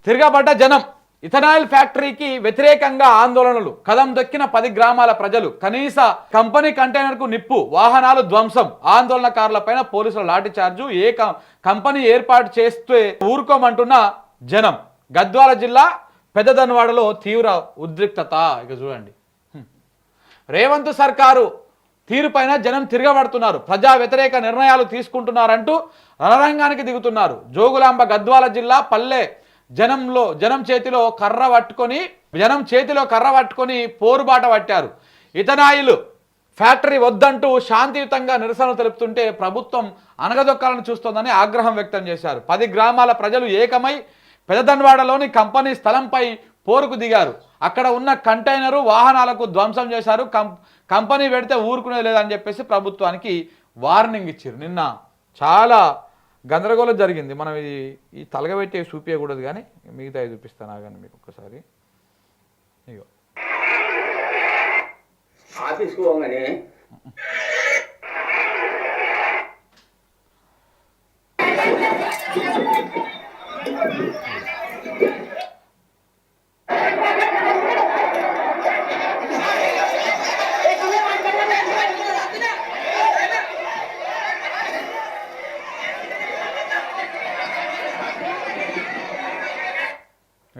తిరగబడ్డ జనం. ఇథనాయిల్ ఫ్యాక్టరీకి వ్యతిరేకంగా ఆందోళనలు. కదం దొక్కిన 10 గ్రామాల ప్రజలు. కనీస కంపెనీ కంటైనర్కు నిప్పు, వాహనాలు ధ్వంసం. ఆందోళనకారులపైన పోలీసుల లాఠీచార్జు. కంపెనీ ఏర్పాటు చేస్తే ఊరుకోమంటున్న జనం. గద్వాల జిల్లా పెద్దదన్వాడలో తీవ్ర ఉద్రిక్తత. ఇక చూడండి, రేవంత్ సర్కారు తీరుపైన జనం తిరగబడుతున్నారు. ప్రజా వ్యతిరేక నిర్ణయాలు తీసుకుంటున్నారంటూ రణరంగానికి దిగుతున్నారు. జోగులాంబ గద్వాల జిల్లా పల్లె జనం చేతిలో కర్ర పట్టుకొని పోరుబాట పట్టారు. ఇథనాయిల్ ఫ్యాక్టరీ వద్దంటూ శాంతియుతంగా నిరసనలు తెలుపుతుంటే ప్రభుత్వం అనగదొక్కాలని చూస్తోందని ఆగ్రహం వ్యక్తం చేశారు. 10 గ్రామాల ప్రజలు ఏకమై పెదదన్వాడలోని కంపెనీ స్థలంపై పోరుకు దిగారు. అక్కడ ఉన్న కంటైనరు వాహనాలకు ధ్వంసం చేశారు. కంపెనీ పెడితే ఊరుకునేది లేదని చెప్పేసి ప్రభుత్వానికి వార్నింగ్ ఇచ్చారు. నిన్న చాలా గందరగోళం జరిగింది. మనం ఈ తలగబెట్టి చూపించకూడదు, కానీ మిగతా చూపిస్తాను కానీ మీకు ఒక్కసారి. ఇగో ఆఫీస్కి పోగానే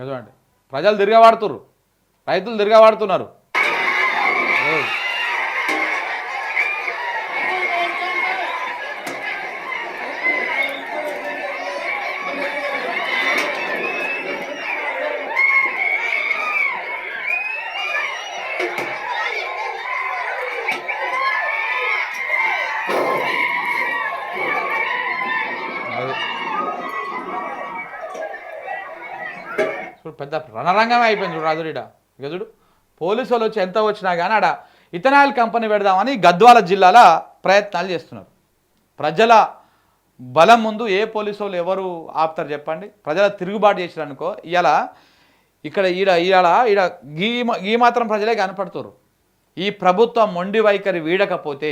చూడండి, ప్రజలు తిరగబడుతున్నారు, రైతులు తిరగబడుతున్నారు. పెద్ద రణరంగమే అయిపోయింది చూడు రాజుడిడ. ఇక చూడు, పోలీసు వాళ్ళు వచ్చి ఎంత వచ్చినా కానీ ఆడ ఇథనాయిల్ కంపెనీ పెడదామని గద్వాల జిల్లాల ప్రయత్నాలు చేస్తున్నారు. ప్రజల బలం ముందు ఏ పోలీసు వాళ్ళు ఎవరు ఆపుతారు చెప్పండి? ప్రజల తిరుగుబాటు చేసిరనుకో ఇక్కడ ఈడ ఈ మాత్రం ప్రజలే కనపడుతారు. ఈ ప్రభుత్వం మొండి వైఖరి వీడకపోతే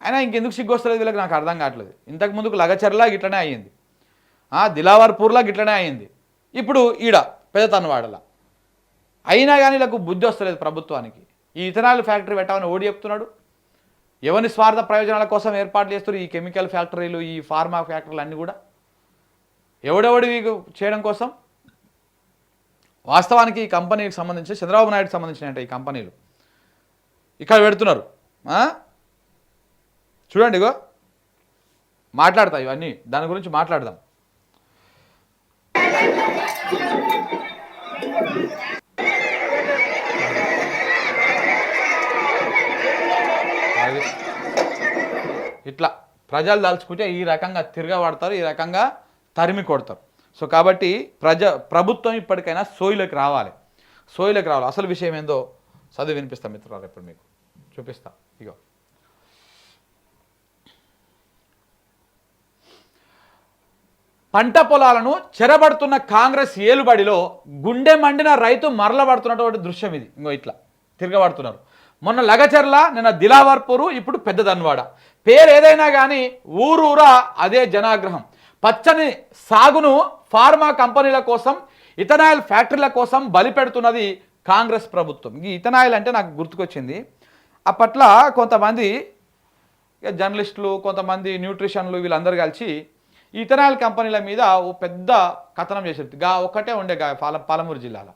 అయినా ఇంకెందుకు సిగ్గొస్తలేదు వీళ్ళకి నాకు అర్థం కావట్లేదు. ఇంతకు ముందుకు లగచర్లా గిట్లనే అయ్యింది, దిలావర్పూర్లా గిట్లనే అయ్యింది, ఇప్పుడు ఈడ పెదతన్వాడలా. అయినా కానీ వీళ్ళకు బుద్ధి వస్తలేదు ప్రభుత్వానికి. ఈ ఇథనాయిల్ ఫ్యాక్టరీ పెట్టామని ఓడి చెప్తున్నాడు. ఎవరి స్వార్థ ప్రయోజనాల కోసం ఏర్పాట్లు చేస్తారు ఈ కెమికల్ ఫ్యాక్టరీలు, ఈ ఫార్మా ఫ్యాక్టరీలు అన్నీ కూడా ఎవడెవడి చేయడం కోసం. వాస్తవానికి ఈ కంపెనీకి సంబంధించి చంద్రబాబు నాయుడుకి సంబంధించిన ఈ కంపెనీలు ఇక్కడ పెడుతున్నారు. చూడండి, ఇగో మాట్లాడతా, ఇవన్నీ దాని గురించి మాట్లాడదాం. ఇట్లా ప్రజలు దాల్చుకుంటే ఈ రకంగా తిరగబడతారు, ఈ రకంగా తరిమి కొడతారు. సో కాబట్టి ప్రభుత్వం ఇప్పటికైనా సోయిలోకి రావాలి. అసలు విషయం ఏందో చదివి వినిపిస్తాం మిత్రులారా, ఇప్పుడు మీకు చూపిస్తా. ఇగో పంట పొలాలను చెరబడుతున్న కాంగ్రెస్ ఏలుబడిలో గుండె మండిన రైతు మరలబడుతున్నటువంటి దృశ్యం ఇది. ఇంకో ఇట్లా తిరగబడుతున్నారు. మొన్న లగచర్ల, నిన్న దిలావర్పూరు, ఇప్పుడు పెద్దదన్వాడ. పేరు ఏదైనా కానీ ఊరూరా అదే జనాగ్రహం. పచ్చని సాగును ఫార్మా కంపెనీల కోసం, ఇథనాయిల్ ఫ్యాక్టరీల కోసం బలిపెడుతున్నది కాంగ్రెస్ ప్రభుత్వం. ఈ ఇథనాయిల్ అంటే నాకు గుర్తుకొచ్చింది, అప్పట్లో కొంతమంది జర్నలిస్టులు, కొంతమంది న్యూట్రిషన్లు వీళ్ళందరూ కలిసి ఈ ఇథనాయిల్ కంపెనీల మీద ఓ పెద్ద కథనం చేసేది. ఒక్కటే ఉండే పాలమూరు జిల్లాలో.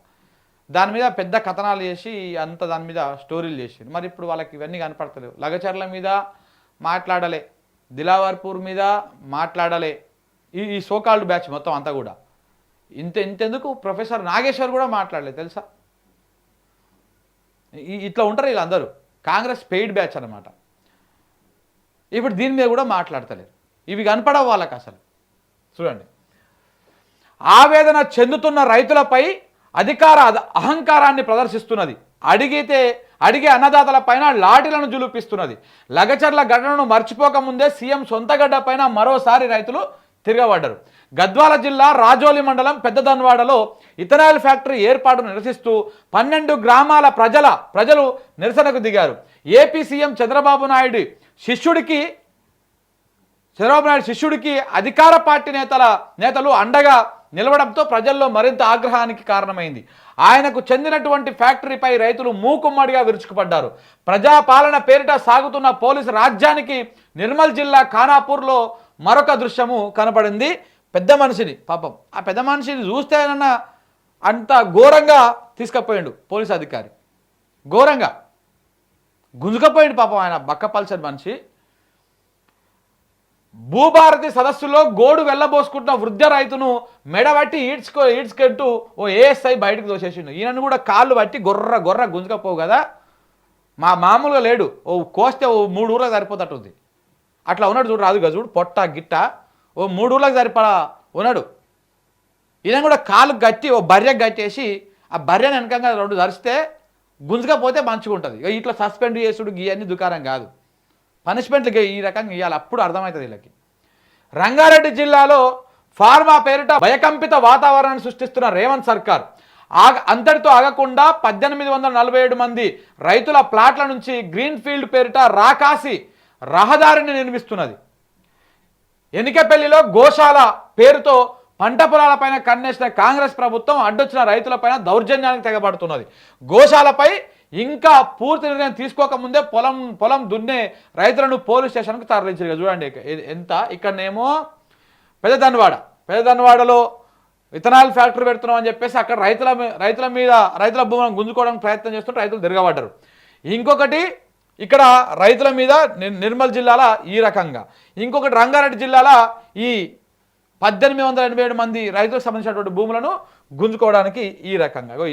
దాని మీద పెద్ద కథనాలు చేసి అంత దాని మీద స్టోరీలు చేసి, మరి ఇప్పుడు వాళ్ళకి ఇవన్నీ కనపడతలేవు. లగచర్ల మీద మాట్లాడలే, దిలావర్పూర్ మీద మాట్లాడలే, ఈ సోకాల్డ్ బ్యాచ్ మొత్తం అంతా కూడా. ఇంతెందుకు ప్రొఫెసర్ నాగేశ్వర్ కూడా మాట్లాడలేదు తెలుసా. ఇట్లా ఉంటారు వీళ్ళందరూ, కాంగ్రెస్ పెయిడ్ బ్యాచ్ అనమాట. ఇప్పుడు దీని మీద కూడా మాట్లాడతలేరు. ఇవి కనపడవు వాళ్ళకి అసలు. చూడండి, ఆవేదన చెందుతున్న రైతులపై అధికార అహంకారాన్ని ప్రదర్శిస్తున్నది. అడిగే అన్నదాతల పైన లాఠీలను జులుపిస్తున్నది. లగచర్ల ఘటనను మర్చిపోకముందే సీఎం సొంత గడ్డ పైన మరోసారి రైతులు తిరగబడ్డారు. గద్వాల జిల్లా రాజోలి మండలం పెద్దదన్వాడలో ఇథనాయిల్ ఫ్యాక్టరీ ఏర్పాటును నిరసిస్తూ 12 గ్రామాల ప్రజలు నిరసనకు దిగారు. ఏపీ సీఎం చంద్రబాబు నాయుడు శిష్యుడికి అధికార పార్టీ నేతలు అండగా నిలవడంతో ప్రజల్లో మరింత ఆగ్రహానికి కారణమైంది. ఆయనకు చెందినటువంటి ఫ్యాక్టరీపై రైతులు మూకుమ్మడిగా విరుచుకుపడ్డారు. ప్రజాపాలన పేరిట సాగుతున్న పోలీసు రాజ్యానికి నిర్మల్ జిల్లా ఖానాపూర్లో మరొక దృశ్యము కనపడింది. పెద్ద మనిషిని పాపం ఆ పెద్ద మనిషిని చూస్తేనన్నా అంత ఘోరంగా తీసుకుపోయిండు పోలీసు అధికారి, ఘోరంగా గుంజుకపోయిండు పాపం ఆయన బక్కపల్సని మనిషి. భూభారతి సదస్సులో గోడు వెళ్ళబోసుకుంటున్న వృద్ధ రైతును మెడబట్టి ఈడ్చుకెట్టు ఓ ఏఎస్ఐ బయటకు దోసేసిండు. ఈయనను కూడా కాళ్ళు బట్టి గొర్ర గుంజుకపోవు కదా, మామూలుగా లేడు, ఓ కోస్తే ఓ 3 ఊర్లకు సరిపోతట్టుంది. అట్లా ఉన్నాడు చూడు, రాదుగా చూడు, పొట్ట గిట్ట ఓ 3 ఊర్లకు సరిపడా ఉన్నాడు. ఈయన కూడా కాలు గట్టి ఓ బర్రెకు కట్టేసి ఆ బర్రెని వెనకంగా 2 ధరిస్తే గుంజుకపోతే మంచిగా ఉంటుంది. ఇట్లా సస్పెండ్ చేసుడు ఇవన్నీ దుకారం కాదు, పనిష్మెంట్లు ఈ రకంగా ఇవ్వాలి, అప్పుడు అర్థమవుతుంది వీళ్ళకి. రంగారెడ్డి జిల్లాలో ఫార్మా పేరిట భయకంపిత వాతావరణాన్ని సృష్టిస్తున్న రేవంత్ సర్కార్ అంతటితో ఆగకుండా 1847 మంది రైతుల ప్లాట్ల నుంచి గ్రీన్ ఫీల్డ్ పేరిట రాకాసి రహదారిని నిర్మిస్తున్నది. ఎన్నికపల్లిలో గోశాల పేరుతో పంట పొలాలపైన కన్నేసిన కాంగ్రెస్ ప్రభుత్వం అడ్డొచ్చిన రైతులపైన దౌర్జన్యానికి తెగబడుతున్నది. గోశాలపై ఇంకా పూర్తి నిర్ణయం తీసుకోకముందే పొలం దున్నే రైతులను పోలీస్ స్టేషన్కు తరలించారు. చూడండి ఎంత, ఇక్కడనేమో పెద్దదన్వాడలో విత్తనాలు ఫ్యాక్టరీ పెడుతున్నాం అని చెప్పేసి అక్కడ రైతుల భూములను గుంజుకోవడానికి ప్రయత్నం చేస్తుంటే రైతులు తిరగబడ్డారు. ఇంకొకటి ఇక్కడ రైతుల మీద నిర్మల్ జిల్లాల ఈ రకంగా, ఇంకొకటి రంగారెడ్డి జిల్లాల ఈ 1887 మంది రైతులకు సంబంధించినటువంటి భూములను గుంజుకోవడానికి ఈ రకంగా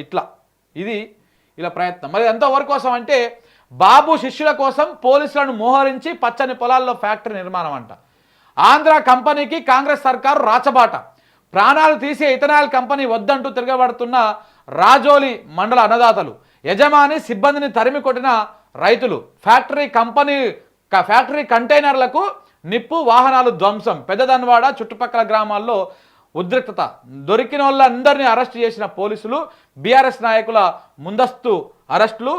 ఇలా ప్రయత్నం. మరి ఎంతవరకు కోసం అంటే బాబు శిష్యుల కోసం పోలీసులను మోహరించి పచ్చని పొలాల్లో ఫ్యాక్టరీ నిర్మాణం అంట. ఆంధ్ర కంపెనీకి కాంగ్రెస్ సర్కారు రాచబాట. ప్రాణాలు తీసే ఇథనాల్ కంపెనీ వద్దంటూ తిరగబడుతున్న రాజోలి మండల అన్నదాతలు, యజమాని సిబ్బందిని తరిమి కొట్టిన రైతులు, ఫ్యాక్టరీ కంటైనర్లకు నిప్పు, వాహనాలు ధ్వంసం. పెద్దదన్వాడ చుట్టుపక్కల గ్రామాల్లో ఉద్రిక్తత. దొరికిన వాళ్ళందరినీ అరెస్ట్ చేసిన పోలీసులు, బీఆర్ఎస్ నాయకుల ముందస్తు అరెస్టులు,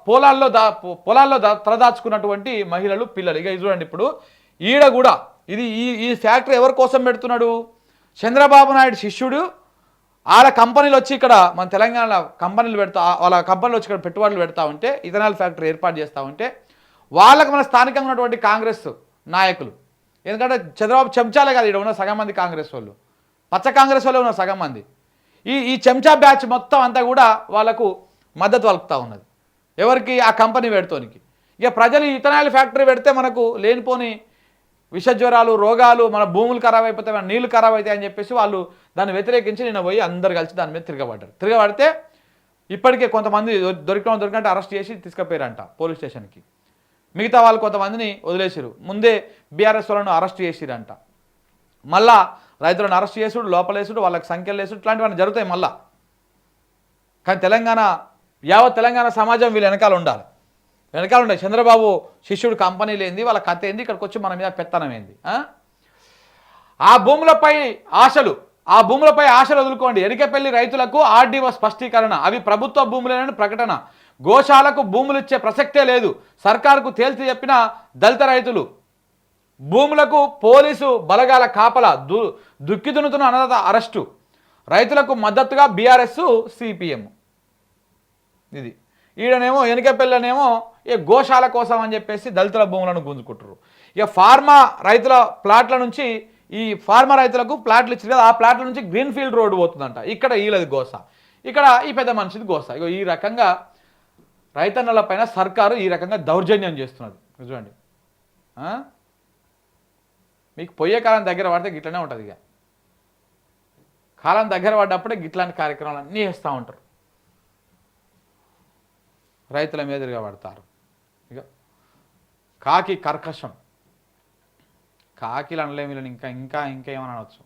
పొలాల్లో తలదాచుకున్నటువంటి మహిళలు, పిల్లలు. ఇక చూడండి ఇప్పుడు ఈడ కూడా ఈ ఫ్యాక్టరీ ఎవరి కోసం పెడుతున్నాడు? చంద్రబాబు నాయుడు శిష్యుడు వాళ్ళ కంపెనీలు వచ్చి ఇక్కడ మన తెలంగాణ కంపెనీలు వాళ్ళ కంపెనీలు వచ్చి ఇక్కడ పెట్టుబడులు పెడతా ఉంటే, ఇథనాల్ ఫ్యాక్టరీ ఏర్పాటు చేస్తూ ఉంటే వాళ్ళకు మన స్థానికంగా ఉన్నటువంటి కాంగ్రెస్ నాయకులు, ఎందుకంటే చంద్రబాబు చెంచాలే కాదు, ఇక్కడ ఉన్న సగం మంది కాంగ్రెస్ వాళ్ళు, పచ్చ కాంగ్రెస్ వాళ్ళు ఉన్న సగం మంది, ఈ చెంచా బ్యాచ్ మొత్తం అంతా కూడా వాళ్ళకు మద్దతు పలుకుతూ ఉన్నది. ఎవరికి? ఆ కంపెనీ పెడుతోనికి. ఇక ప్రజలు ఇథనాల్ ఫ్యాక్టరీ పెడితే మనకు లేనిపోని విషజ్వరాలు, రోగాలు, మన భూములు ఖరాబ్ అయిపోతాయి, మన నీళ్లు ఖరాబ్ అవుతాయి అని చెప్పేసి వాళ్ళు దాన్ని వ్యతిరేకించి నిన్న పోయి అందరు కలిసి దాని మీద తిరగబడితే ఇప్పటికే కొంతమంది దొరికినట్టు అరెస్ట్ చేసి తీసుకుపోయారంట పోలీస్ స్టేషన్కి. మిగతా వాళ్ళు కొంతమందిని వదిలేసారు. ముందే బీఆర్ఎస్ వాళ్ళను అరెస్ట్ చేసిరంట. మళ్ళా రైతులను అరెస్ట్ చేసుడు, లోపలేసుడు, వాళ్ళకి సంఖ్యలు వేసుడు, ఇట్లాంటివన్నీ జరుగుతాయి మళ్ళా. కానీ యావత్ తెలంగాణ సమాజం వీళ్ళు వెనకాల ఉండాలి. చంద్రబాబు శిష్యుడు కంపెనీలు ఏంది, వాళ్ళ కథ ఏంది, ఇక్కడికి వచ్చి మన మీద పెత్తనం ఏంది? ఆ భూములపై ఆశలు వదులుకోండి. ఎరికపల్లి రైతులకు ఆర్డీఓ స్పష్టీకరణ. అవి ప్రభుత్వ భూములేనని ప్రకటన. గోశాలకు భూములు ఇచ్చే ప్రసక్తే లేదు. సర్కారుకు తేల్చి చెప్పిన దళిత రైతులు. భూములకు పోలీసు బలగాల కాపలా. దుక్కిదునుతున్న అన్నదాత అరెస్టు. రైతులకు మద్దతుగా బీఆర్ఎస్, సిపిఎం. ఇది ఈడనేమో ఎనికపల్లినేమో గోశాల కోసం అని చెప్పేసి దళితుల భూములను గుంజుకుంటారు. ఇక ఫార్మా రైతుల ప్లాట్ల నుంచి ఈ ఫార్మా రైతులకు ప్లాట్లు ఇచ్చారు కదా, ఆ ప్లాట్ల నుంచి గ్రీన్ ఫీల్డ్ రోడ్డు పోతుందంట. ఇక్కడ వీళ్ళది గోస, ఇక్కడ ఈ పెద్ద మనిషిది గోస. ఇక ఈ రకంగా రైతన్నల పైన సర్కారు ఈ రకంగా దౌర్జన్యం చేస్తున్నది. చూడండి, మీకు పోయే కాలం దగ్గర పడితే గిట్లనే ఉంటుంది. ఇక కాలం దగ్గర పడ్డప్పుడే గిట్లాంటి కార్యక్రమాలు అన్నీ చేస్తూ ఉంటారు, రైతుల మీద తిరగబడతారు. ఇక కాకి కర్కశం, కాకిలు అనలేము, ఇంకా ఏమని అనవచ్చు.